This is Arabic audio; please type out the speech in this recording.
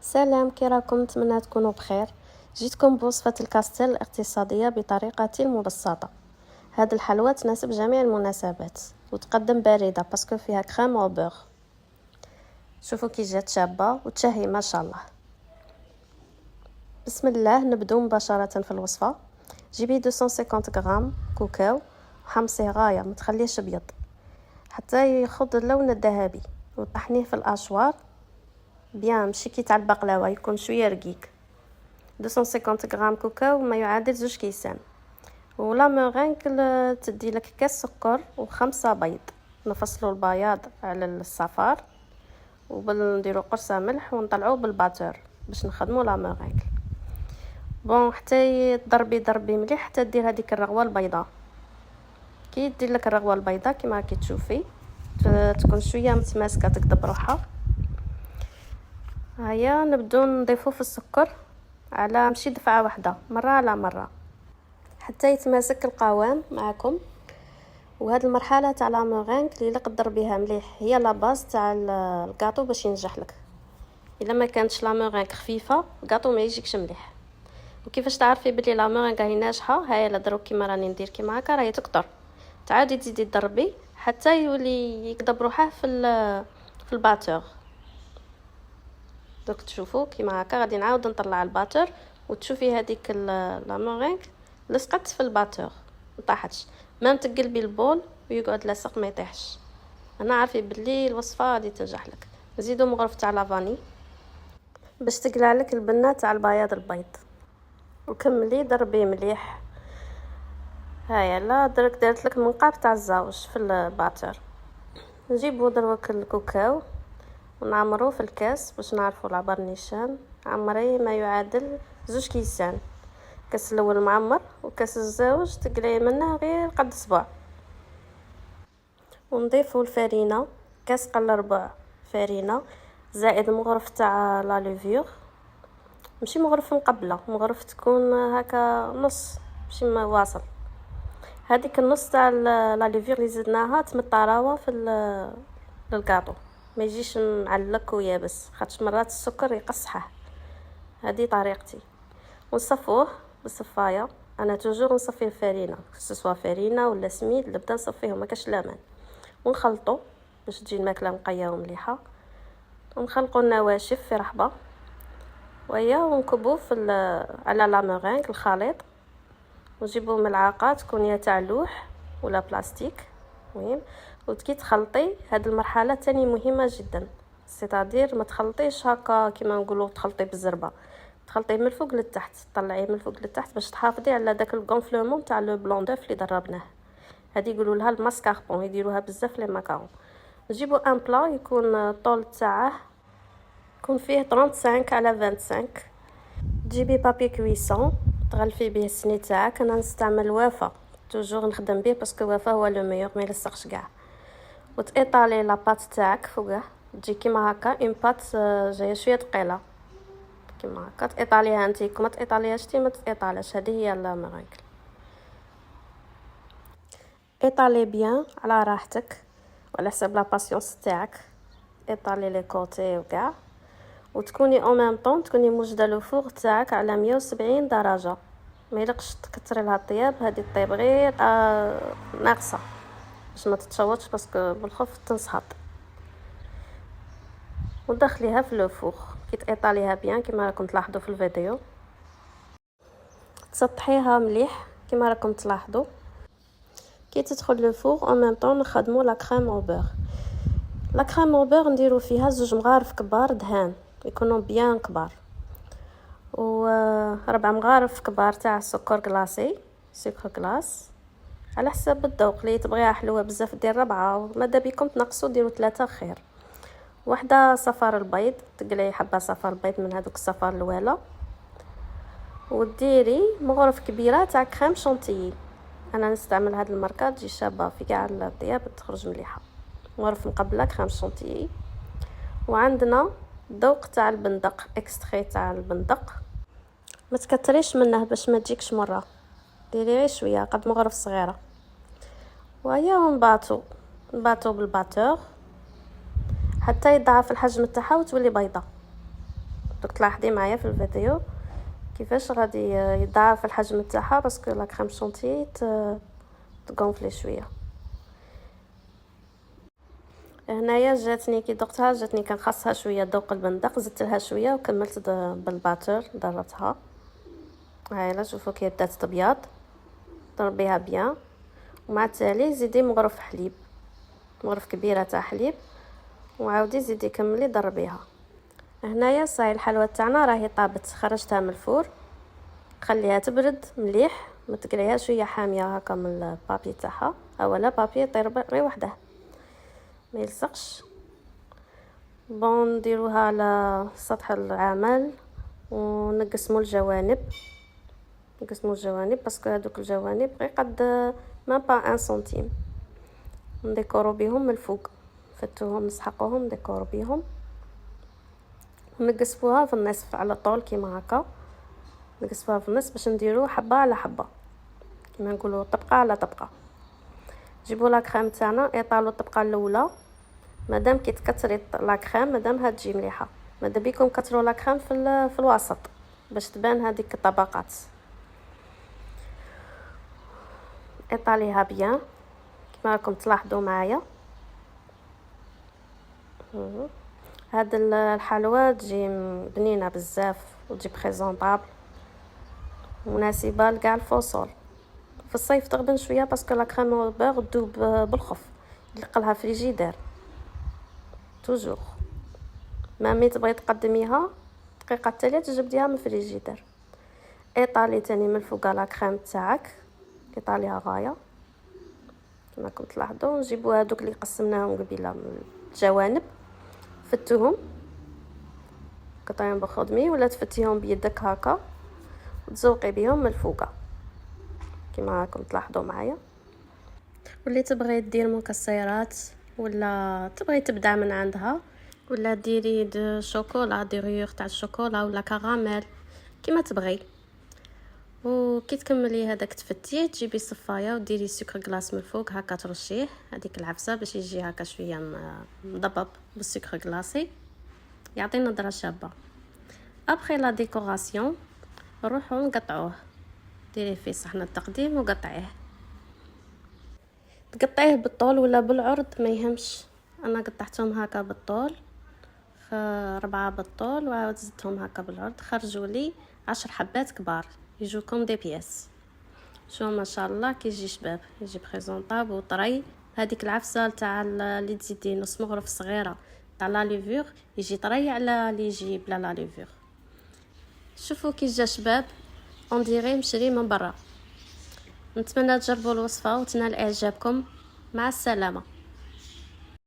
سلام، كي راكم؟ نتمنى تكونوا بخير. جيتكم بوصفة الكاستيل الاقتصادية بطريقة مبسطة. هاد الحلوى تناسب جميع المناسبات وتقدم باردة باسكو فيها كريم او بور. شوفوا كي جات شابة وتشهي ما شاء الله. بسم الله، نبدو مباشرة في الوصفة. جيبي 250 غرام كوكاو وحمصيه غاية، ما تخليش ابيض حتى ياخذ اللون الذهبي، وطحنيه في الاشوار بيان، ماشي كي تاع البقلاوه، يكون شويه رقيق. 250 غرام كوكاو ما يعادل 2 كيسان. ولا مورينك تدي لك كاس سكر و5 بيض، نفصلوا البياض على الصفار ونديروا قرصه ملح ونطلعوه بالباتور باش نخدموا لا مورينك. بون حتى ضربي مليح حتى دير هذيك الرغوه البيضاء. كي دير لك الرغوه البيضاء كما راكي تشوفي تكون شويه متماسكه تكذب روحها. هيا نبدو نضيفو في السكر على مشي دفعه واحده، مره على مره حتى يتماسك القوام معكم. وهاد المرحله تاع لا مورينك اللي قدر بها مليح هي لا باز تاع الكاطو باش ينجح لك. الا ما كانتش لا مورينك خفيفه الكاطو ما يجيكش مليح. وكيفاش تعرفي بلي لا مورينك راهي ناجحه؟ هيا لا دروك كيما راني ندير كيما هكا راهي تكثر، تعاودي تزيدي تضربي حتى يولي يكذب روحه في الباتور. دوك تشوفوا كيما هكا غادي نعاود نطلع الباتور وتشوفي هذيك لا مورينك لصقت في الباتور ما طاحتش. ما تقلبي البول ويقعد لاصق ما يطيحش. انا عارفه بلي الوصفه غادي تنجح لك. نزيدو مغرف تاع لافاني باش تقلع لك البنه تاع البياض البيض، وكملي ضربي مليح. هيا لا درت لك المنقاب تاع الزاوج في الباتور. نجيبو دروك الكوكاو ونعمروه في الكاس باش نعرفوا العبر نيشان. عمري ما يعادل 2 كيسان. كاس الاول معمر وكاس الزوج تقلعي منه غير قد صباع. ونضيفوا الفرينه، كاس قل ربع فرينه زائد مغرف تاع لا ليفور، ماشي مغرف مقبله، مغرف تكون هكا نص ماشي ما واصل. هذيك النص تاع لا ليفور اللي زدناها تمطراوه في للكاطو، ما يجيش معلق ويابس، خاطش مرات السكر يقصحه. هذه طريقتي. ونصفوه بالصفايه. انا توجور نصفي الفرينه سواء فرينه ولا سميد، نبدا نصفيهم ما كاش لامان ونخلطوا باش تجي الماكله نقيه ومليحه. ونخلقوا النواشف في رحبه ويا ونكبوا على لا مورينك الخليط. ونجيبوا ملعقه تكون يا تاع لوح ولا بلاستيك مهم. وتكي تخلطي هاد المرحله تاني مهمه جدا، سيتادير ما تخلطيش هكا كيما نقولوا تخلطي بالزربه، تخلطيه من الفوق للتحت، طلعيه من الفوق للتحت باش تحافظي على داك الغونفلومون تاع لو بلون دوف اللي دربناه. هذه يقولوا لها الماسكاربون، يديروها بزاف لي ماكارون. نجيبوا ان بلا يكون الطول تاعه يكون فيه 35 على 25. تجيبي بابي كويسون تغلفي به السني تاعك. انا نستعمل وافا، توجور نخدم به باسكو وافا هو لو ميور، ما يلصقش كاع. وتايطالي لا بات تاعك فوقه، تجي كيما هكا اون بات جايه شويه ثقيله كيما هكا، تايطاليها انت كما تايطاليهاش تي ما تايطاليش. هذه هي لا مورينك. ايطالي بيان على راحتك وعلى حساب لا باسيونس تاعك، ايطالي لي كوتي وكاع. وتكوني او ميم طون تكوني موجده لو فوغ تاعك على 170 درجه، ما يلقش تكثري لها الطياب. هذه الطيب غير ناقصه باش ما تتشوطش باسكو بالخوف تنسحط. ودخليها في لو فوغ كي تايطاليها بيان كيما راكم تلاحظوا في الفيديو. تسطحيها مليح كيما راكم تلاحظوا. كي تدخل لو فوغ او ميم طون نخدموا لا كريم او بور. لا كريم او بور نديرو فيها 2 مغارف كبار دهان يكونوا بيان كبار، و 4 مغارف كبار تاع سكر كلاصي سكر كلاص على حسب الذوق. اللي تبغيها حلوه بزاف دير 4، وماذا بكم تنقصوا ديروا 3 خير. واحده صفار البيض، تقلي حبه صفار البيض من هذوك الصفار الوالا. وديري مغرف كبيره تاع كريم شونتيي، انا نستعمل هذه الماركه تجي شابه في كاع الطياب تخرج مليحه. مغرف مقبله كريم شونتيي. وعندنا ذوق تاع البندق، اكستري تاع البندق، ما تكتريش منه باش ما تجيكش مره، ديري غير شويه قد مغرف صغيره. وهيا نباتو بالباتور حتى يضاعف الحجم تاعها وتولي بيضه. دوك تلاحظي معايا في الفيديو كيفاش غادي يضاعف الحجم تاعها باسكو لا كريم شونتي تغونفلي شويه. هنايا جاتني كي دقتها جاتني كان خاصها شويه ذوق البندق، زدت لها شويه وكملت بالباتر ضربتها. هاي لا شوفوا كي بدات تبيض، ضربيها بيان ومع التالي زيدي مغرف حليب، مغرف كبيره تاع حليب، وعاودي زيدي كملي ضربيها. هنايا صاي الحلوى تاعنا راهي طابت، خرجتها من الفور، خليها تبرد مليح، ما تقليها شويه حاميه هكا من البابي تاعها، اولا بابي يطير غير وحده ما يلصقش. بون نديروها على سطح العمل ونقسموا الجوانب، نقسموا الجوانب باسكو هذوك الجوانب غير قد ما با 1 سنتيم، نديكورو بهم من الفوق، فتوهم نسحقوهم نديكورو بهم ونقسموها في النصف على طول كيما هكا، نقسموها في النصف باش نديرو حبه على حبه كيما نقولوا طبقه على طبقه. جيبوا لا كريم تاعنا ايطالو الطبقه الاولى، مادام كي تكثري لا كريم مادام تجي مليحه، ماذا بيكم كثروا لا كريم في الوسط باش تبان هذيك الطبقات. ايطاليها بيان كما راكم تلاحظوا معايا. هاد الحلوى تجي بنينه بزاف وتجي بريزونطابل مناسبه لكاع الفصول. في الصيف تغبن شويه باسكو لا كريم او البيغ تذوب بالخف، يلقلها فريجيدير توجور، مامي تبغي تقدميها دقيقه التاليه تجبديها من فريجيدير. ايطالي تاني من الفوق لا كريم تاعك، ايطاليها غايه كما راكم تلاحظوا. نجيبوا هذوك اللي قسمناهم قبيله من الجوانب، فتوهم قطعين بخدمي ولا تفتيهم بيدك هكا وتزوقي بهم من الفوق كما راكم تلاحظوا معايا. واللي تبغي دير مكسرات ولا تبغي تبدع من عندها ولا ديري دو شوكولا، ديريور تاع الشوكولا ولا كراميل كما تبغي. وكي تكملي هذاك تفتيه تجيبي صفايه وديري سكر غلاس من الفوق هكا ترشيه هذيك العفسه باش يجي هكا شويه مضبب بالسكر غلاسي، يعطي نظره شابه. ابخي لا ديكوراسيون نروحو نقطعوه، ديريه في صحن التقديم وقطعيه، تقطعيه بالطول ولا بالعرض ما يهمش. انا قطعتهم هكا بالطول 4 بالطول وعاود زدتهم هكا بالعرض، خرجوا لي 10 حبات كبار يجوكم دي بياس. شو ما شاء الله كيجي شباب، يجي بريزونطابل وطري. هذيك العفسه تاع اللي تزيدي نص مغرف صغيره تاع لا ليفور يجي طري على اللي يجي بلا لا ليفور. شوفوا كي جا شباب، اون ديري مشري من برا. نتمنى تجربوا الوصفه وتنال اعجابكم. مع السلامه.